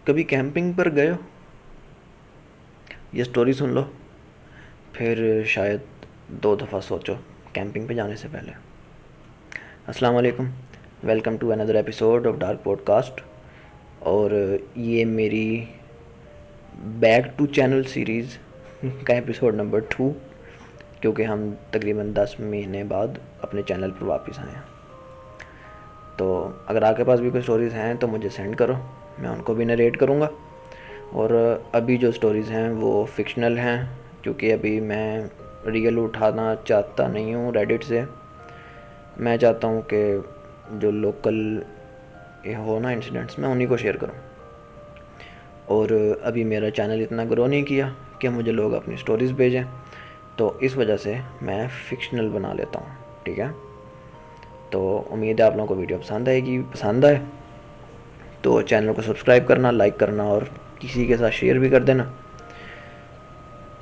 کبھی کیمپنگ پر گئے ہو؟ یہ سٹوری سن لو، پھر شاید 2 دفعہ سوچو کیمپنگ پہ جانے سے پہلے۔ السلام علیکم، welcome to another episode of dark podcast. اور یہ میری بیک ٹو چینل سیریز کا ایپیسوڈ نمبر 2، کیونکہ ہم تقریباً 10 مہینے بعد اپنے چینل پر واپس آئے ہیں۔ تو اگر آپ کے پاس بھی کوئی سٹوریز ہیں تو مجھے سینڈ کرو، میں ان کو بھی نریٹ کروں گا۔ اور ابھی جو سٹوریز ہیں وہ فکشنل ہیں، کیونکہ ابھی میں ریئل اٹھانا چاہتا نہیں ہوں ریڈٹ سے۔ میں چاہتا ہوں کہ جو لوکل ہو نا انسیڈنٹس، میں انہی کو شیئر کروں۔ اور ابھی میرا چینل اتنا گرو نہیں کیا کہ مجھے لوگ اپنی سٹوریز بھیجیں، تو اس وجہ سے میں فکشنل بنا لیتا ہوں، ٹھیک ہے؟ تو امید ہے آپ لوگوں کو ویڈیو پسند آئے تو چینل کو سبسکرائب کرنا، لائک کرنا اور کسی کے ساتھ شیئر بھی کر دینا۔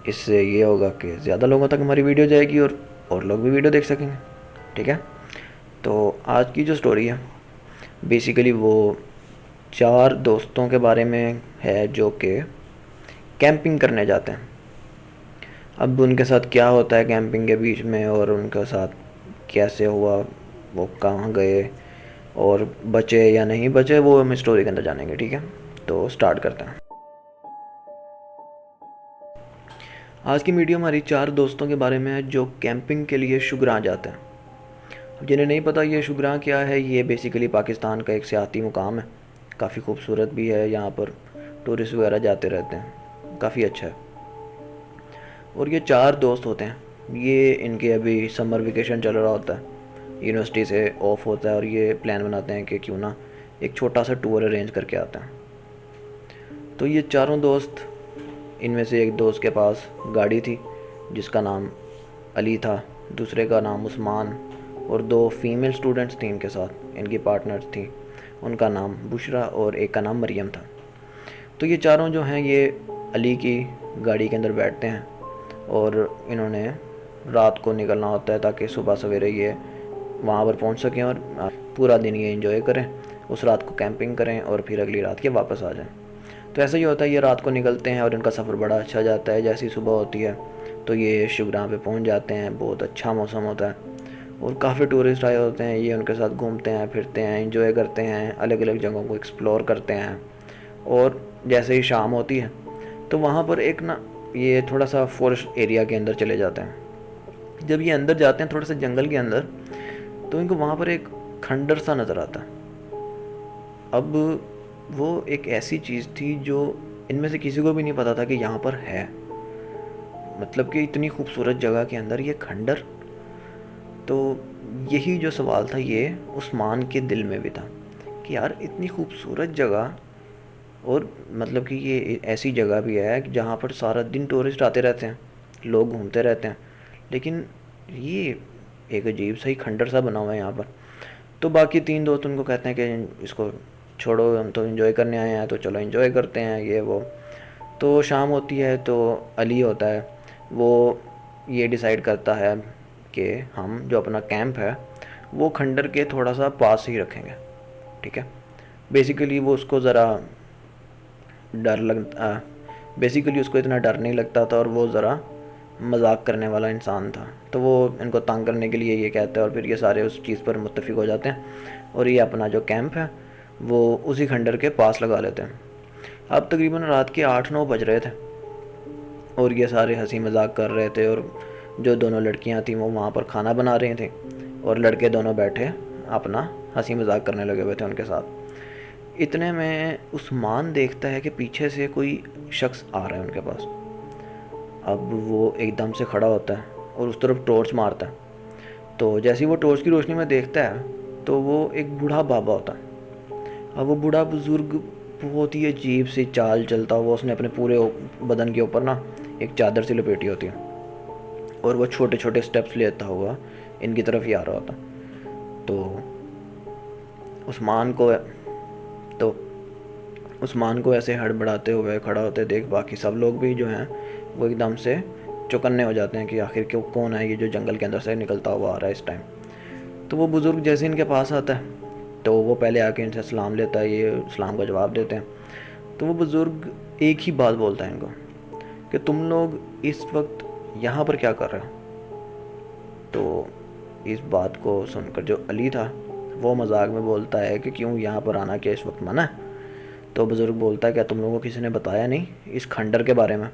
اس سے یہ ہوگا کہ زیادہ لوگوں تک ہماری ویڈیو جائے گی اور لوگ بھی ویڈیو دیکھ سکیں گے، ٹھیک ہے؟ تو آج کی جو سٹوری ہے بیسیکلی وہ 4 دوستوں کے بارے میں ہے جو کہ کیمپنگ کرنے جاتے ہیں۔ اب ان کے ساتھ کیا ہوتا ہے کیمپنگ کے بیچ میں، اور ان کے ساتھ کیسے ہوا، وہ کہاں گئے اور بچے یا نہیں بچے، وہ ہم اسٹوری کے اندر جانیں گے، ٹھیک ہے؟ تو سٹارٹ کرتے ہیں۔ آج کی ویڈیو ہماری 4 دوستوں کے بارے میں ہے جو کیمپنگ کے لیے شگراں جاتے ہیں۔ جنہیں نہیں پتہ یہ شگراں کیا ہے، یہ بیسیکلی پاکستان کا ایک سیاحتی مقام ہے، کافی خوبصورت بھی ہے، یہاں پر ٹورسٹ وغیرہ جاتے رہتے ہیں، کافی اچھا ہے۔ اور یہ 4 دوست ہوتے ہیں، یہ ان کے ابھی سمر ویکیشن چل رہا ہوتا ہے، یونیورسٹی سے آف ہوتا ہے، اور یہ پلان بناتے ہیں کہ کیوں نہ ایک چھوٹا سا ٹور ارینج کر کے آتے ہیں۔ تو یہ 4 دوست، ان میں سے ایک دوست کے پاس گاڑی تھی جس کا نام علی تھا، دوسرے کا نام عثمان، اور 2 فیمیل سٹوڈنٹس تھیں ان کے ساتھ، ان کی پارٹنرز تھیں، ان کا نام بشرا اور ایک کا نام مریم تھا۔ تو یہ چاروں جو ہیں یہ علی کی گاڑی کے اندر بیٹھتے ہیں، اور انہوں نے رات کو نکلنا ہوتا ہے تاکہ صبح سویرے یہ وہاں پر پہنچ سکیں اور پورا دن یہ انجوائے کریں، اس رات کو کیمپنگ کریں اور پھر اگلی رات کے واپس آ جائیں۔ تو ایسا ہی ہوتا ہے، یہ رات کو نکلتے ہیں اور ان کا سفر بڑا اچھا جاتا ہے۔ جیسی صبح ہوتی ہے تو یہ شگراں پہ پہنچ جاتے ہیں، بہت اچھا موسم ہوتا ہے اور کافی ٹورسٹ آئے ہوتے ہیں، یہ ان کے ساتھ گھومتے ہیں، پھرتے ہیں، انجوائے کرتے ہیں، الگ الگ جگہوں کو ایکسپلور کرتے ہیں۔ اور جیسے ہی شام ہوتی ہے تو وہاں پر ایک یہ تھوڑا سا فورسٹ ایریا کے اندر چلے جاتے ہیں۔ جب یہ اندر جاتے ہیں تھوڑا سا جنگل کے اندر، تو ان کو وہاں پر ایک کھنڈر سا نظر آتا ہے۔ اب وہ ایک ایسی چیز تھی جو ان میں سے کسی کو بھی نہیں پتا تھا کہ یہاں پر ہے، مطلب کہ اتنی خوبصورت جگہ کے اندر یہ کھنڈر۔ تو یہی جو سوال تھا یہ عثمان کے دل میں بھی تھا کہ یار اتنی خوبصورت جگہ، اور مطلب کہ یہ ایسی جگہ بھی ہے جہاں پر سارا دن ٹورسٹ آتے رہتے ہیں، لوگ گھومتے رہتے ہیں، لیکن یہ ایک عجیب سا ہی کھنڈر سا بنا ہوا ہے یہاں پر۔ تو باقی 3 دوست ان کو کہتے ہیں کہ اس کو چھوڑو، ہم تو انجوائے کرنے آئے ہیں، تو چلو انجوائے کرتے ہیں، یہ وہ۔ تو شام ہوتی ہے تو علی ہوتا ہے، وہ یہ ڈیسائیڈ کرتا ہے کہ ہم جو اپنا کیمپ ہے وہ کھنڈر کے تھوڑا سا پاس ہی رکھیں گے، ٹھیک ہے؟ بیسیکلی وہ اس کو ذرا بیسیکلی اس کو اتنا ڈر نہیں لگتا تھا، اور وہ ذرا مذاق کرنے والا انسان تھا، تو وہ ان کو تنگ کرنے کے لیے یہ کہتا ہے، اور پھر یہ سارے اس چیز پر متفق ہو جاتے ہیں اور یہ اپنا جو کیمپ ہے وہ اسی کھنڈر کے پاس لگا لیتے ہیں۔ اب تقریباً رات کے 8-9 بج رہے تھے اور یہ سارے ہنسی مذاق کر رہے تھے، اور جو دونوں لڑکیاں تھیں وہ وہاں پر کھانا بنا رہی تھیں، اور لڑکے دونوں بیٹھے اپنا ہنسی مذاق کرنے لگے ہوئے تھے ان کے ساتھ۔ اتنے میں عثمان دیکھتا ہے کہ پیچھے سے کوئی شخص آ رہا ہے ان کے پاس۔ اب وہ ایک دم سے کھڑا ہوتا ہے اور اس طرف ٹارچ مارتا ہے۔ تو جیسے ہی وہ ٹارچ کی روشنی میں دیکھتا ہے تو وہ ایک بوڑھا بابا ہوتا ہے۔ اب وہ بوڑھا بزرگ بہت ہی عجیب سی چال چلتا ہوا، اس نے اپنے پورے بدن کے اوپر ایک چادر سی لپیٹی ہوتی ہے، اور وہ چھوٹے چھوٹے سٹیپس لیتا ہوا ان کی طرف ہی آ رہا ہوتا۔ تو عثمان کو ایسے ہڑبڑاتے ہوئے کھڑا ہوتے دیکھ باقی سب لوگ بھی جو ہیں وہ ایک دم سے چوکنے ہو جاتے ہیں کہ آخر کون ہے یہ جو جنگل کے اندر سے نکلتا ہوا آ رہا ہے اس ٹائم۔ تو وہ بزرگ جیسے ان کے پاس آتا ہے تو وہ پہلے آ کے ان سے سلام لیتا ہے، یہ سلام کا جواب دیتے ہیں۔ تو وہ بزرگ ایک ہی بات بولتا ہے ان کو کہ تم لوگ اس وقت یہاں پر کیا کر رہے ہو؟ تو اس بات کو سن کر جو علی تھا وہ مذاق میں بولتا ہے کہ کیوں یہاں پر آنا کیا اس وقت منع ہے؟ تو بزرگ بولتا ہے کیا تم لوگوں کو کسی نے بتایا نہیں اس کھنڈر کے بارے میں؟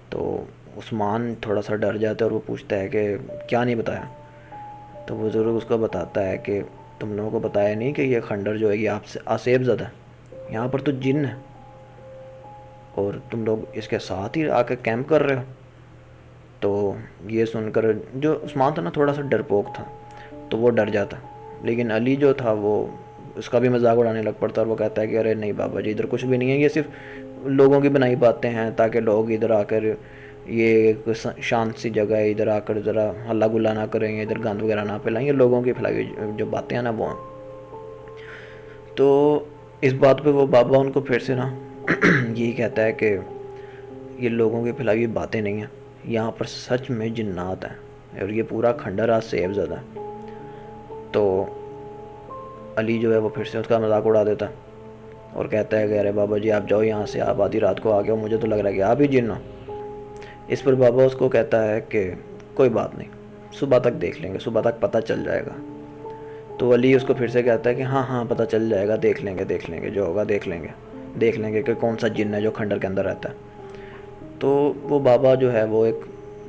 تو عثمان تھوڑا سا ڈر جاتا ہے اور وہ پوچھتا ہے کہ کیا نہیں بتایا؟ تو بزرگ اس کو بتاتا ہے کہ تم لوگوں کو بتایا نہیں کہ یہ کھنڈر جو ہے یہ آپ سے آصیب زدہ ہے، یہاں پر تو جن ہے اور تم لوگ اس کے ساتھ ہی آ کے کیمپ کر رہے ہو؟ تو یہ سن کر جو عثمان تھا نا تھوڑا سا ڈرپوک تھا تو وہ ڈر جاتا، لیکن علی جو تھا وہ اس کا بھی مذاق اڑانے لگ پڑتا اور وہ کہتا ہے کہ ارے نہیں بابا جی ادھر کچھ بھی نہیں ہے، یہ صرف لوگوں کی بنائی باتیں ہیں تاکہ لوگ ادھر آ کر یہ ایک شانت سی جگہ ہے، ادھر آ کر ذرا ہلا گلا نہ کریں، ادھر گند وغیرہ نہ پھیلائیں، یہ لوگوں کی پھیلائی ہوئی جو باتیں ہیں نا وہ ہیں۔ تو اس بات پہ وہ بابا ان کو پھر سے نا یہی کہتا ہے کہ یہ لوگوں کی پھیلائی ہوئی باتیں نہیں ہیں، یہاں پر سچ میں جنات ہیں اور یہ پورا کھنڈر آج سیب زدہ ہے۔ تو علی جو ہے وہ پھر سے اس کا مذاق اڑا دیتا اور کہتا ہے کہ ارے بابا جی آپ جاؤ یہاں سے، آپ آدھی رات کو آ گئے ہو، مجھے تو لگ رہا ہے کہ آپ ہی جن ہو۔ اس پر بابا اس کو کہتا ہے کہ کوئی بات نہیں، صبح تک دیکھ لیں گے، صبح تک پتہ چل جائے گا۔ تو علی اس کو پھر سے کہتا ہے کہ ہاں ہاں پتہ چل جائے گا، دیکھ لیں گے جو ہوگا دیکھ لیں گے کہ کون سا جن ہے جو کھنڈر کے اندر رہتا ہے۔ تو وہ بابا جو ہے وہ ایک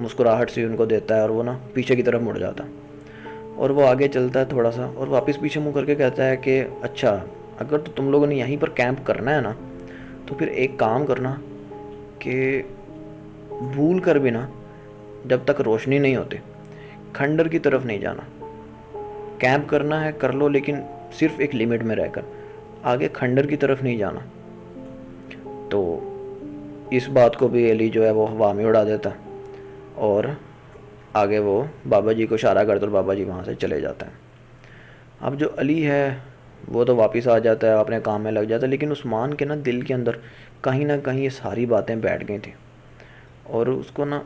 مسکراہٹ سی ان کو دیتا ہے اور وہ نا پیچھے کی طرف مڑ جاتا اور وہ آگے چلتا ہے تھوڑا سا اور واپس پیچھے منہ کر کے کہتا ہے کہ اچھا اگر تو تم لوگوں نے یہیں پر کیمپ کرنا ہے نا تو پھر ایک کام کرنا کہ بھول کر بھی نا جب تک روشنی نہیں ہوتی کھنڈر کی طرف نہیں جانا، کیمپ کرنا ہے کر لو لیکن صرف ایک لمٹ میں رہ کر، آگے کھنڈر کی طرف نہیں جانا۔ تو اس بات کو بھی علی جو ہے وہ ہوا میں اڑا دیتا اور آگے وہ بابا جی کو اشارہ کرتا اور بابا جی وہاں سے چلے جاتے ہیں۔ اب جو علی ہے وہ تو واپس آ جاتا ہے، اپنے کام میں لگ جاتا ہے، لیکن عثمان کے نا دل کے اندر کہیں نہ کہیں یہ ساری باتیں بیٹھ گئی تھیں اور اس کو نا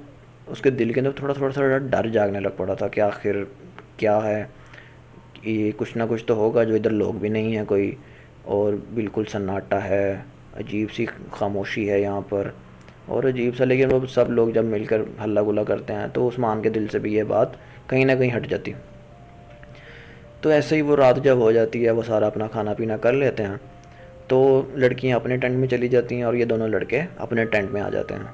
اس کے دل کے اندر تھوڑا سا ڈر جاگنے لگ پڑا تھا کہ آخر کیا ہے، یہ کچھ نہ کچھ تو ہوگا، جو ادھر لوگ بھی نہیں ہیں کوئی اور بالکل سناٹا ہے، عجیب سی خاموشی ہے یہاں پر اور عجیب سا، لیکن وہ سب لوگ جب مل کر ہلا گلا کرتے ہیں تو عثمان کے دل سے بھی یہ بات کہیں نہ کہیں ہٹ جاتی۔ تو ایسے ہی وہ رات جب ہو جاتی ہے وہ سارا اپنا کھانا پینا کر لیتے ہیں تو لڑکیاں اپنے ٹینٹ میں چلی جاتی ہیں اور یہ دونوں لڑکے اپنے ٹینٹ میں آ جاتے ہیں۔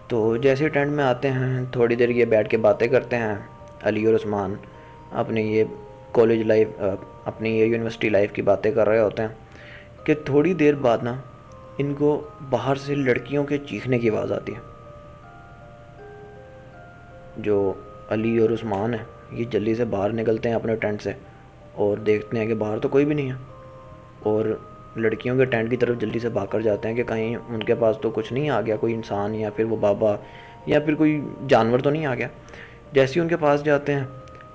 تو جیسے ٹینٹ میں آتے ہیں تھوڑی دیر یہ بیٹھ کے باتیں کرتے ہیں، علی اور عثمان اپنی یہ کالج لائف اپنی یہ یونیورسٹی لائف کی باتیں کر رہے ہوتے ہیں کہ تھوڑی دیر بعد نا ان کو باہر سے لڑکیوں کے چیخنے کی آواز آتی ہے۔ جو علی اور عثمان ہیں یہ جلدی سے باہر نکلتے ہیں اپنے ٹینٹ سے اور دیکھتے ہیں کہ باہر تو کوئی بھی نہیں ہے اور لڑکیوں کے ٹینٹ کی طرف جلدی سے بھاگ کر جاتے ہیں کہ کہیں ان کے پاس تو کچھ نہیں آ گیا، کوئی انسان یا پھر وہ بابا یا پھر کوئی جانور تو نہیں آ گیا۔ جیسے ہی ان کے پاس جاتے ہیں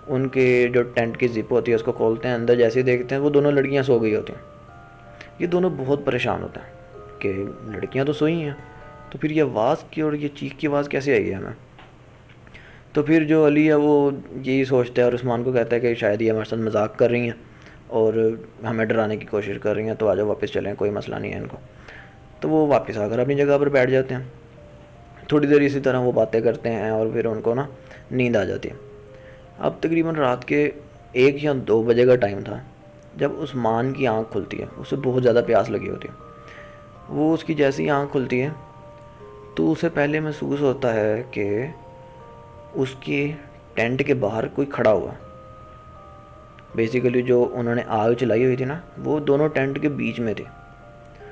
ان کے جو ٹینٹ کی زپ ہوتی ہے اس کو کھولتے ہیں، اندر جیسے ہی دیکھتے ہیں وہ دونوں لڑکیاں سو گئی ہوتی ہیں۔ یہ دونوں بہت پریشان ہوتے ہیں کہ لڑکیاں تو سوئی ہیں تو پھر یہ آواز کی اور یہ چیخ کی آواز کیسے آئی ہے ہمیں؟ تو پھر جو علی ہے وہ یہی سوچتا ہے اور عثمان کو کہتا ہے کہ شاید یہ ہمارے ساتھ مذاق کر رہی ہیں اور ہمیں ڈرانے کی کوشش کر رہی ہیں، تو آجاؤ واپس چلیں، کوئی مسئلہ نہیں ہے ان کو۔ تو وہ واپس آ کر اپنی جگہ پر بیٹھ جاتے ہیں، تھوڑی دیر اسی طرح وہ باتیں کرتے ہیں اور پھر ان کو نا نیند آ جاتی ہے۔ اب تقریباً رات کے 1 یا 2 بجے کا ٹائم تھا جب عثمان کی آنکھ کھلتی ہے، اسے بہت زیادہ پیاس لگی ہوتی ہے۔ وہ اس کی جیسی آنکھ کھلتی ہے تو اسے پہلے محسوس ہوتا ہے کہ اس کے ٹینٹ کے باہر کوئی کھڑا ہوا۔ بیسیکلی جو انہوں نے آگ چلائی ہوئی تھی نا وہ دونوں ٹینٹ کے بیچ میں تھی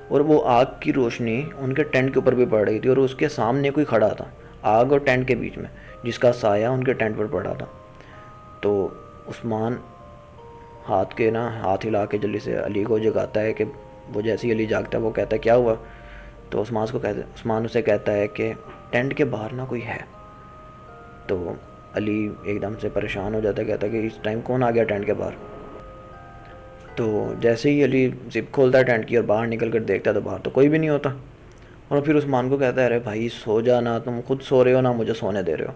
اور وہ آگ کی روشنی ان کے ٹینٹ کے اوپر بھی پڑ رہی تھی اور اس کے سامنے کوئی کھڑا تھا آگ اور ٹینٹ کے بیچ میں، جس کا سایہ ان کے ٹینٹ پر پڑا تھا۔ تو عثمان ہاتھ ہلا کے جلدی سے علی کو جگاتا ہے کہ وہ جیسے ہی علی جاگتا ہے وہ کہتا ہے کیا ہوا؟ تو عثمان اسے کہتا ہے کہ ٹینٹ کے باہر نا کوئی ہے۔ تو علی ایک دم سے پریشان ہو جاتا ہے، کہتا ہے کہ اس ٹائم کون آ گیا ٹینٹ کے باہر؟ تو جیسے ہی علی زپ کھولتا ہے ٹینٹ کی اور باہر نکل کر دیکھتا ہے تو باہر تو کوئی بھی نہیں ہوتا اور پھر عثمان کو کہتا ہے ارے بھائی سو جا نا، تم خود سو رہے ہو نا مجھے سونے دے رہے ہو۔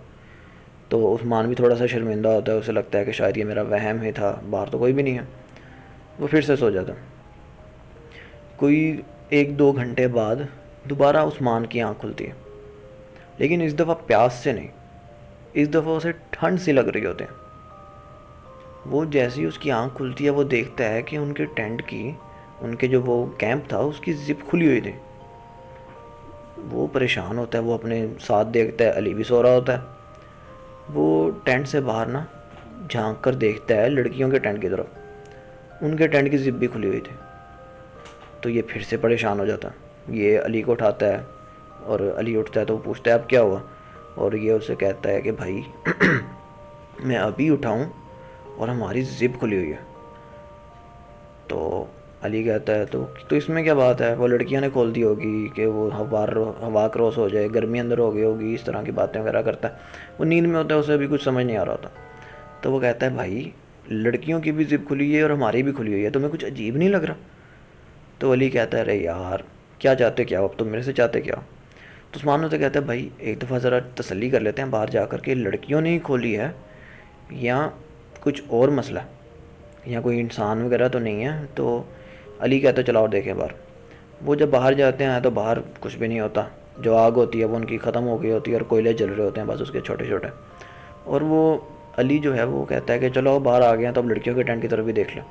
تو عثمان بھی تھوڑا سا شرمندہ ہوتا ہے، اسے لگتا ہے کہ شاید یہ میرا وہم ہی تھا، باہر تو کوئی بھی نہیں ہے۔ وہ پھر سے سو جاتا ہے۔ کوئی 1-2 گھنٹے بعد دوبارہ عثمان کی آنکھ کھلتی ہے، لیکن اس دفعہ پیاس سے نہیں، اس دفعہ اسے ٹھنڈ سی لگ رہی ہوتی ہے۔ وہ جیسی اس کی آنکھ کھلتی ہے وہ دیکھتا ہے کہ ان کے ٹینٹ کی، ان کے جو وہ کیمپ تھا اس کی زپ کھلی ہوئی تھی۔ وہ پریشان ہوتا ہے، وہ اپنے ساتھ دیکھتا ہے، علی بھی سو رہا ہوتا ہے۔ وہ ٹینٹ سے باہر نا جھانک کر دیکھتا ہے لڑکیوں کے ٹینٹ کی طرف، ان کے ٹینٹ کی زپ بھی کھلی ہوئی تھی۔ تو یہ پھر سے پریشان ہو جاتا ہے، یہ علی کو اٹھاتا ہے، اور علی اٹھتا ہے تو وہ پوچھتا ہے اب کیا ہوا، اور یہ اسے کہتا ہے کہ بھائی میں ابھی اٹھاؤں اور ہماری زپ کھلی ہوئی ہے۔ تو علی کہتا ہے تو اس میں کیا بات ہے، وہ لڑکیاں نے کھول دی ہوگی کہ وہ ہوا کراس ہو جائے، گرمی اندر ہو گئی ہوگی، اس طرح کی باتیں وغیرہ کرتا ہے۔ وہ نیند میں ہوتا ہے، اسے ابھی کچھ سمجھ نہیں آ رہا ہوتا۔ تو وہ کہتا ہے بھائی لڑکیوں کی بھی زپ کھلی ہوئی ہے اور ہماری بھی کھلی ہوئی ہے، تمہیں کچھ عجیب نہیں لگ رہا؟ تو علی کہتا ہے ارے یار کیا چاہتے کیا ہو، اب تم میرے سے چاہتے کیا ہو؟ تو عثمان سے کہتا ہے بھائی ایک دفعہ ذرا تسلی کر لیتے ہیں باہر جا کر کہ لڑکیوں نے ہی کھولی ہے یا کچھ اور مسئلہ ہے، یا کوئی انسان وغیرہ تو نہیں ہے۔ تو علی کہتا ہے چلاؤ اور دیکھیں باہر۔ وہ جب باہر جاتے ہیں تو باہر کچھ بھی نہیں ہوتا، جو آگ ہوتی ہے وہ ان کی ختم ہو گئی ہوتی ہے اور کوئلے جل رہے ہوتے ہیں بس اس کے چھوٹے چھوٹے۔ اور وہ علی جو ہے وہ کہتا ہے کہ چلو باہر آ گئے ہیں تو اب لڑکیوں کے ٹینٹ کی طرف بھی دیکھ لیں۔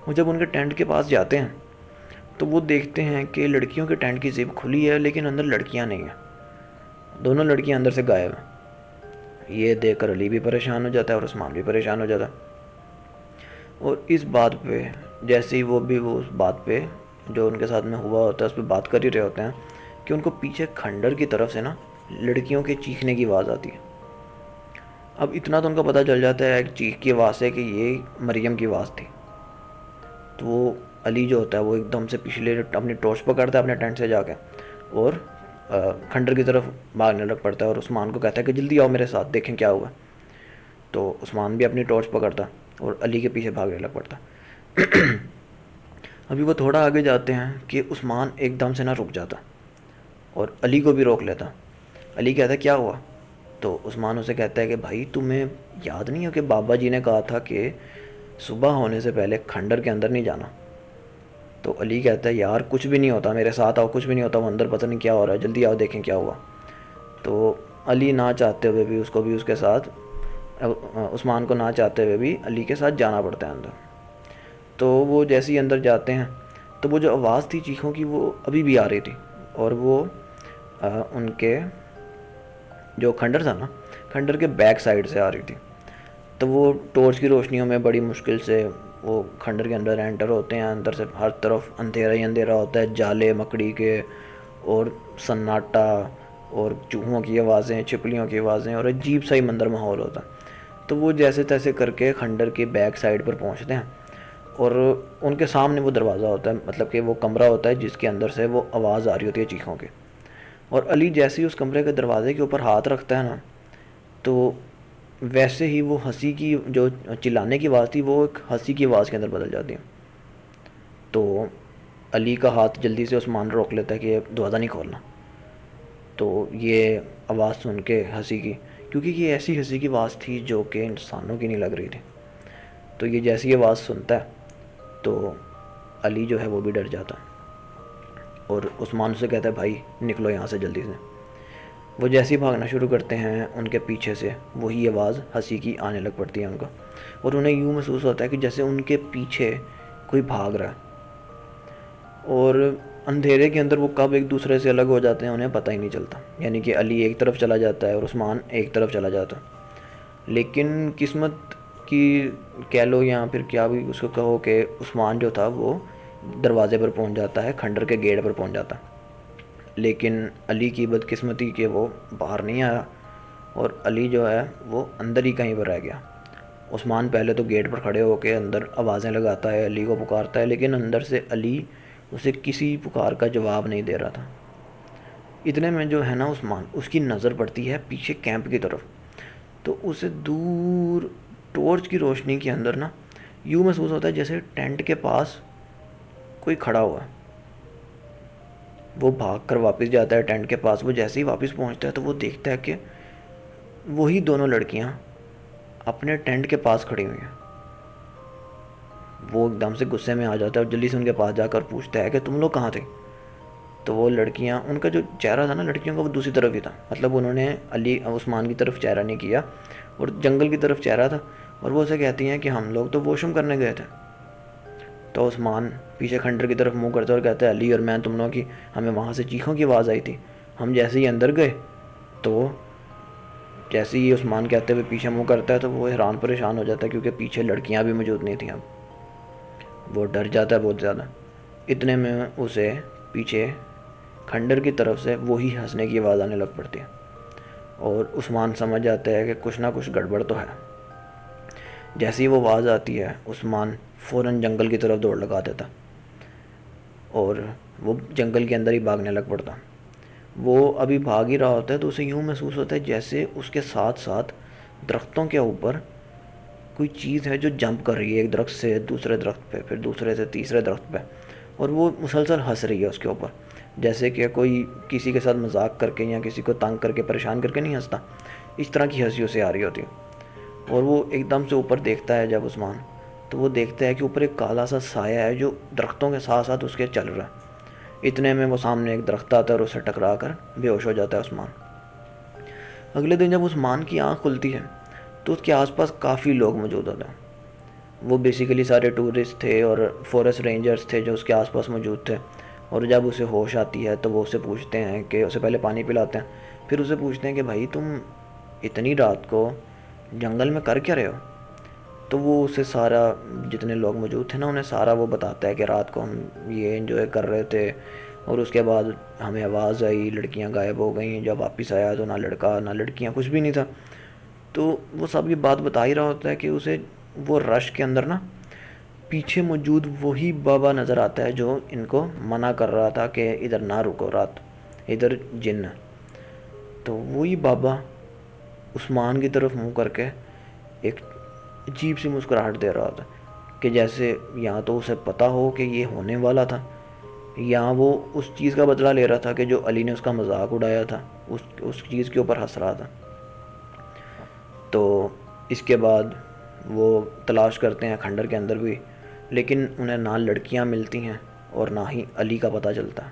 وہ جب ان کے ٹینٹ کے پاس جاتے ہیں تو وہ دیکھتے ہیں کہ لڑکیوں کے ٹینٹ کی زپ کھلی ہے لیکن اندر لڑکیاں نہیں ہیں، دونوں لڑکیاں اندر سے غائب ہیں۔ یہ دیکھ کر علی بھی پریشان ہو جاتا ہے اور عثمان بھی پریشان ہو جاتا ہے۔ اور اس بات پہ جیسے ہی وہ بھی وہ اس بات پہ جو ان کے ساتھ میں ہوا ہوتا ہے اس پہ بات کر ہی رہے ہوتے ہیں کہ ان کو پیچھے کھنڈر کی طرف سے نا لڑکیوں کے چیخنے کی آواز آتی ہے۔ اب اتنا تو ان کو پتہ چل جاتا ہے ایک چیخ کی آواز سے کہ یہ مریم کی آواز تھی۔ تو وہ علی جو ہوتا ہے وہ ایک دم سے پچھلے اپنی ٹارچ پکڑتا ہے اپنے ٹینٹ سے جا کے اور کھنڈر کی طرف بھاگنے لگ پڑتا ہے، اور عثمان کو کہتا ہے کہ جلدی آؤ میرے ساتھ دیکھیں کیا ہوا۔ تو عثمان بھی اپنی ٹارچ پکڑتا اور علی کے پیچھے بھاگنے لگ پڑتا۔ ابھی وہ تھوڑا آگے جاتے ہیں کہ عثمان ایک دم سے نہ رک جاتا اور علی کو بھی روک لیتا۔ علی کہتا ہے کیا ہوا؟ تو عثمان اسے کہتا ہے کہ بھائی تمہیں یاد نہیں ہے کہ بابا جی نے کہا تھا کہ صبح ہونے سے پہلے کھنڈر کے اندر نہیں جانا؟ تو علی کہتا ہے یار کچھ بھی نہیں ہوتا، میرے ساتھ آؤ، کچھ بھی نہیں ہوتا، وہ اندر پتہ نہیں کیا ہو رہا ہے، جلدی آؤ دیکھیں کیا ہوا۔ تو علی نہ چاہتے ہوئے بھی اس کو بھی اس کے ساتھ، عثمان کو نہ چاہتے ہوئے بھی علی کے ساتھ جانا پڑتا ہے اندر۔ تو وہ جیسے ہی اندر جاتے ہیں تو وہ جو آواز تھی چیخوں کی وہ ابھی بھی آ رہی تھی، اور وہ ان کے جو کھنڈر تھا نا، کھنڈر کے بیک سائڈ سے آ رہی تھی۔ تو وہ ٹارچ کی روشنیوں میں بڑی مشکل سے وہ کھنڈر کے اندر انٹر ہوتے ہیں۔ اندر سے ہر طرف اندھیرا ہی اندھیرا ہوتا ہے، جالے مکڑی کے اور سناٹا اور چوہوں کی آوازیں، چھپلیوں کی آوازیں، اور عجیب سا ہی مندر ماحول ہوتا ہے۔ تو وہ جیسے تیسے کر کے کھنڈر کے بیک سائڈ پر پہنچتے ہیں، اور ان کے سامنے وہ دروازہ ہوتا ہے، مطلب کہ وہ کمرہ ہوتا ہے جس کے اندر سے وہ آواز آ رہی ہوتی ہے چیخوں کی۔ اور علی جیسے ہی اس کمرے کے دروازے کے اوپر ہاتھ رکھتا ہے نا، تو ویسے ہی وہ ہنسی کی جو چلانے کی آواز تھی وہ ایک ہنسی کی آواز کے اندر بدل جاتی ہے۔ تو علی کا ہاتھ جلدی سے عثمان روک لیتا ہے کہ یہ دروازہ نہیں کھولنا۔ تو یہ آواز سن کے ہنسی کی، کیونکہ یہ ایسی ہنسی کی آواز تھی جو کہ انسانوں کی نہیں لگ رہی تھی، تو یہ جیسی آواز سنتا ہے تو علی جو ہے وہ بھی ڈر جاتا ہے، اور عثمان سے کہتا ہے بھائی نکلو یہاں سے جلدی سے۔ وہ جیسے ہی بھاگنا شروع کرتے ہیں ان کے پیچھے سے وہی آواز ہنسی کی آنے لگ پڑتی ہے ان کو، اور انہیں یوں محسوس ہوتا ہے کہ جیسے ان کے پیچھے کوئی بھاگ رہا ہے، اور اندھیرے کے اندر وہ کب ایک دوسرے سے الگ ہو جاتے ہیں انہیں پتہ ہی نہیں چلتا، یعنی کہ علی ایک طرف چلا جاتا ہے اور عثمان ایک طرف چلا جاتا ہے۔ لیکن قسمت کی کہہ لو یا پھر کیا بھی اس کو کہو کہ عثمان جو تھا وہ دروازے پر پہنچ جاتا ہے، کھنڈر کے گیٹ پر پہنچ جاتا ہے، لیکن علی کی بدقسمتی کہ وہ باہر نہیں آیا، اور علی جو ہے وہ اندر ہی کہیں پر رہ گیا۔ عثمان پہلے تو گیٹ پر کھڑے ہو کے اندر آوازیں لگاتا ہے، علی کو پکارتا ہے، لیکن اندر سے علی اسے کسی پکار کا جواب نہیں دے رہا تھا۔ اتنے میں جو ہے نا عثمان، اس کی نظر پڑتی ہے پیچھے کیمپ کی طرف، تو اسے دور ٹارچ کی روشنی کے اندر نا یوں محسوس ہوتا ہے جیسے ٹینٹ کے پاس کوئی کھڑا ہوا ہے۔ وہ بھاگ کر واپس جاتا ہے ٹینٹ کے پاس۔ وہ جیسے ہی واپس پہنچتا ہے تو وہ دیکھتا ہے کہ وہی دونوں لڑکیاں اپنے ٹینٹ کے پاس کھڑی ہوئی ہیں۔ وہ ایک دم سے غصے میں آ جاتا ہے اور جلدی سے ان کے پاس جا کر پوچھتا ہے کہ تم لوگ کہاں تھے؟ تو وہ لڑکیاں، ان کا جو چہرہ تھا نا لڑکیوں کا، وہ دوسری طرف ہی تھا. مطلب انہوں نے عثمان کی طرف چہرہ نہیں کیا اور جنگل کی طرف چہرہ تھا. اور وہ اسے کہتی ہیں کہ ہم لوگ تو واش روم کرنے گئے تھے. تو عثمان پیچھے کھنڈر کی طرف منہ کرتا ہے اور کہتا ہے علی اور میں تم لوگوں کی، ہمیں وہاں سے چیخوں کی آواز آئی تھی. ہم جیسے ہی اندر گئے تو جیسے ہی عثمان کہتے ہوئے پیچھے منہ کرتا ہے تو وہ حیران پریشان ہو جاتا ہے، کیونکہ پیچھے لڑکیاں بھی موجود نہیں تھیں. اب وہ ڈر جاتا ہے بہت زیادہ. اتنے میں اسے پیچھے کھنڈر کی طرف سے وہی ہنسنے کی آواز آنے لگ پڑتی ہے اور عثمان سمجھ جاتا ہے کہ کچھ نہ کچھ گڑبڑ تو ہے. جیسے ہی وہ آواز آتی ہے عثمان فوراً جنگل کی طرف دوڑ لگا دیتا اور وہ جنگل کے اندر ہی بھاگنے لگ پڑتا. وہ ابھی بھاگ ہی رہا ہوتا ہے تو اسے یوں محسوس ہوتا ہے جیسے اس کے ساتھ ساتھ درختوں کے اوپر کوئی چیز ہے جو جمپ کر رہی ہے، ایک درخت سے دوسرے درخت پہ، پھر دوسرے سے تیسرے درخت پہ، اور وہ مسلسل ہنس رہی ہے اس کے اوپر، جیسے کہ کوئی کسی کے ساتھ مذاق کر کے یا کسی کو تنگ کر کے پریشان کر کے نہیں ہنستا، اس طرح کی ہنسی اسے آ رہی ہوتی ہے. اور وہ ایک دم سے اوپر دیکھتا ہے جب عثمان، تو وہ دیکھتا ہے کہ اوپر ایک کالا سا سایہ ہے جو درختوں کے ساتھ ساتھ اس کے چل رہا ہے. اتنے میں وہ سامنے ایک درخت آتا ہے اور اسے ٹکرا کر بے ہوش ہو جاتا ہے عثمان. اگلے دن جب عثمان کی آنکھ کھلتی ہے تو اس کے آس پاس کافی لوگ موجود ہوتے ہیں. وہ بیسیکلی سارے ٹورسٹ تھے اور فورسٹ رینجرز تھے جو اس کے آس پاس موجود تھے. اور جب اسے ہوش آتی ہے تو وہ اسے پوچھتے ہیں کہ اسے پہلے پانی پلاتے ہیں، پھر اسے پوچھتے ہیں کہ بھائی تم اتنی رات کو جنگل میں کر کیا رہے ہو؟ تو وہ اسے سارا، جتنے لوگ موجود تھے نا انہیں سارا وہ بتاتا ہے کہ رات کو ہم یہ انجوائے کر رہے تھے اور اس کے بعد ہمیں آواز آئی، لڑکیاں غائب ہو گئیں، جب واپس آیا تو نہ لڑکا نہ لڑکیاں، کچھ بھی نہیں تھا. تو وہ سب یہ بات بتا ہی رہا ہوتا ہے کہ اسے وہ رش کے اندر نا پیچھے موجود وہی بابا نظر آتا ہے جو ان کو منع کر رہا تھا کہ ادھر نہ رکو رات، ادھر جن ہے. تو وہی بابا عثمان کی طرف منہ کر کے ایک عجیب سی مسکراہٹ دے رہا تھا کہ جیسے یا تو اسے پتہ ہو کہ یہ ہونے والا تھا، یا وہ اس چیز کا بدلہ لے رہا تھا کہ جو علی نے اس کا مذاق اڑایا تھا، اس چیز کے اوپر ہنس رہا تھا. تو اس کے بعد وہ تلاش کرتے ہیں کھنڈر کے اندر بھی، لیکن انہیں نہ لڑکیاں ملتی ہیں اور نہ ہی علی کا پتہ چلتا ہے.